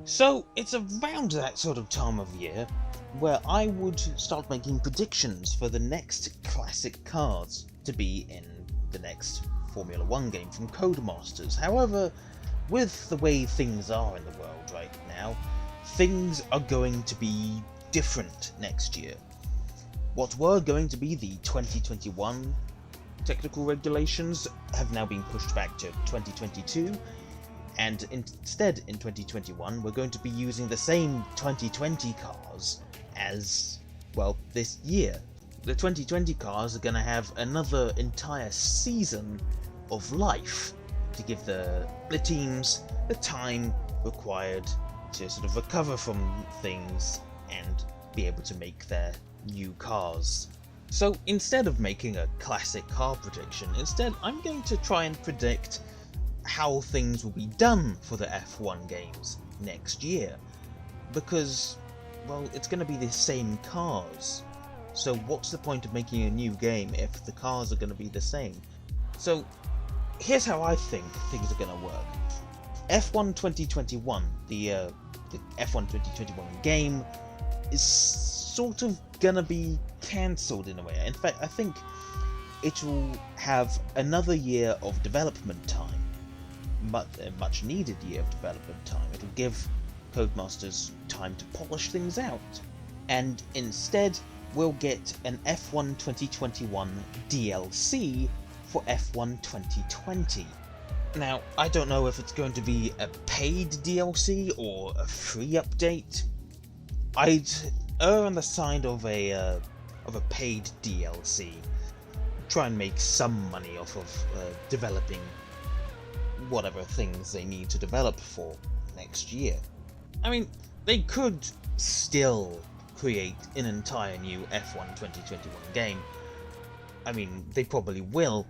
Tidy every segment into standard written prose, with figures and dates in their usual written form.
So it's around that sort of time of year where I would start making predictions for the next classic cars to be in the next Formula 1 game from Codemasters. However, with the way things are in the world right now, things are going to be different next year. What were going to be the 2021 technical regulations have now been pushed back to 2022, and instead in 2021 we're going to be using the same 2020 cars as, well, this year. The 2020 cars are going to have another entire season of life to give the teams the time required to sort of recover from things and be able to make their new cars. So instead of making a classic car prediction, instead I'm going to try and predict how things will be done for the F1 games next year. Because, well, it's going to be the same cars. So what's the point of making a new game if the cars are going to be the same? So here's how I think things are going to work. F1 2021, the F1 2021 game is sort of going to be cancelled in a way. In fact, I think it will have another year of development time. A much needed year of development time. It'll give Codemasters time to polish things out. And instead, we'll get an F1 2021 DLC for F1 2020. Now, I don't know if it's going to be a paid DLC or a free update. I'd err on the side of a paid DLC. Try and make some money off of developing whatever things they need to develop for next year. I mean, they could still create an entire new F1 2021 game. I mean, they probably will,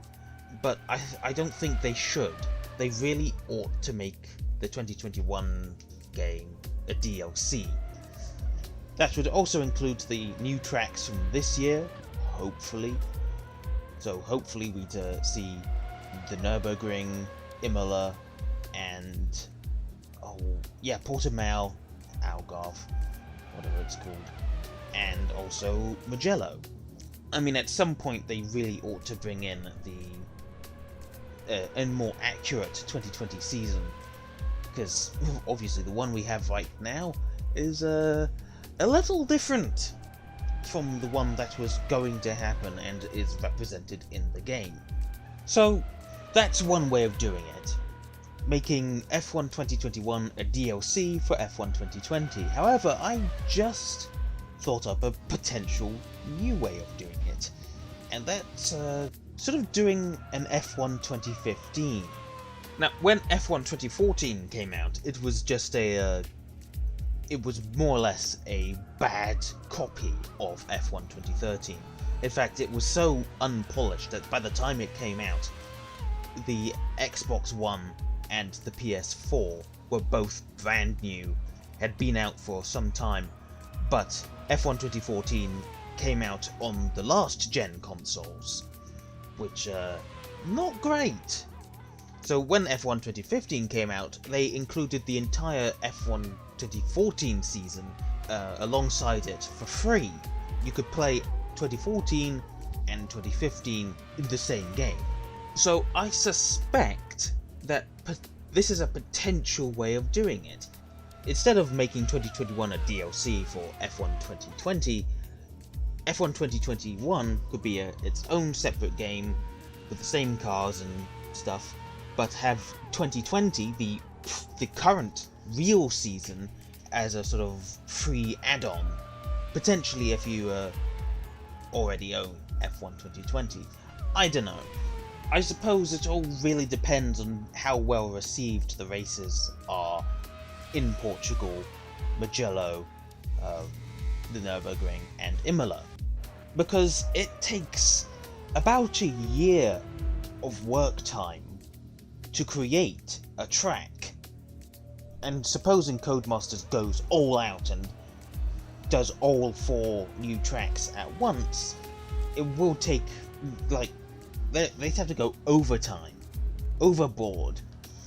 but I don't think they should. They really ought to make the 2021 game a DLC. That would also include the new tracks from this year, hopefully. So hopefully we'd see the Nürburgring, Imola, and Portimao, Algarve, whatever it's called, and also Mugello. I mean, at some point they really ought to bring in a more accurate 2020 season, because obviously the one we have right now is a little different from the one that was going to happen and is represented in the game. So that's one way of doing it, making F1 2021 a DLC for F1 2020. However, I just thought up a potential new way of doing it, and that's sort of doing an F1 2015. Now, when F1 2014 came out, it was just it was more or less a bad copy of F1 2013. In fact, it was so unpolished that by the time it came out, the Xbox One and the PS4 were both brand new, had been out for some time, but F1 2014 came out on the last gen consoles, which not great. So when F1 2015 came out, they included the entire F1 2014 season alongside it for free. You could play 2014 and 2015 in the same game. So I suspect that this is a potential way of doing it. Instead of making 2021 a DLC for F1 2020, F1 2021 could be its own separate game with the same cars and stuff, but have 2020, the current real season, as a sort of free add-on, potentially if you already own F1 2020. I don't know. I suppose it all really depends on how well received the races are in Portugal, Mugello, the Nürburgring, and Imola. Because it takes about a year of work time to create a track. And supposing Codemasters goes all out and does all 4 new tracks at once, it will take, they'd have to go overboard.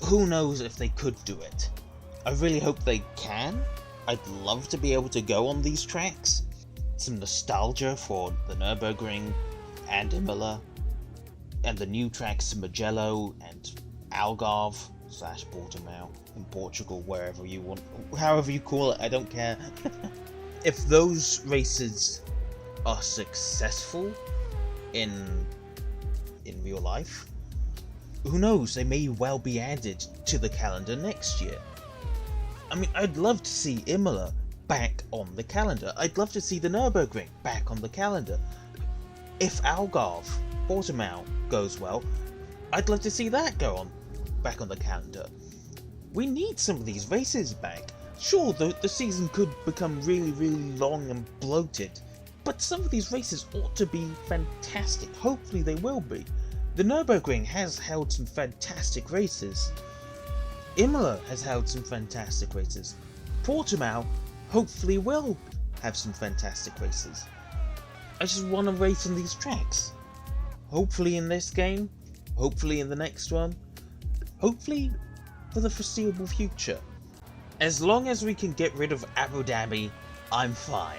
Who knows if they could do it. I really hope they can. I'd love to be able to go on these tracks. Some nostalgia for the Nürburgring and Imola, and the new tracks to Mugello and Algarve / Portimao in Portugal, wherever you want, however you call it, I don't care. If those races are successful in real life, who knows, they may well be added to the calendar next year. I mean, I'd love to see Imola back on the calendar. I'd love to see the Nürburgring back on the calendar. If Algarve, Portimao goes well, I'd love to see that back on the calendar. We need some of these races back. Sure, the season could become really, really long and bloated, but some of these races ought to be fantastic. Hopefully they will be. The Nürburgring has held some fantastic races. Imola has held some fantastic races. Portimao hopefully will have some fantastic races. I just want to race on these tracks. Hopefully in this game, hopefully in the next one, hopefully for the foreseeable future. As long as we can get rid of Abu Dhabi, I'm fine.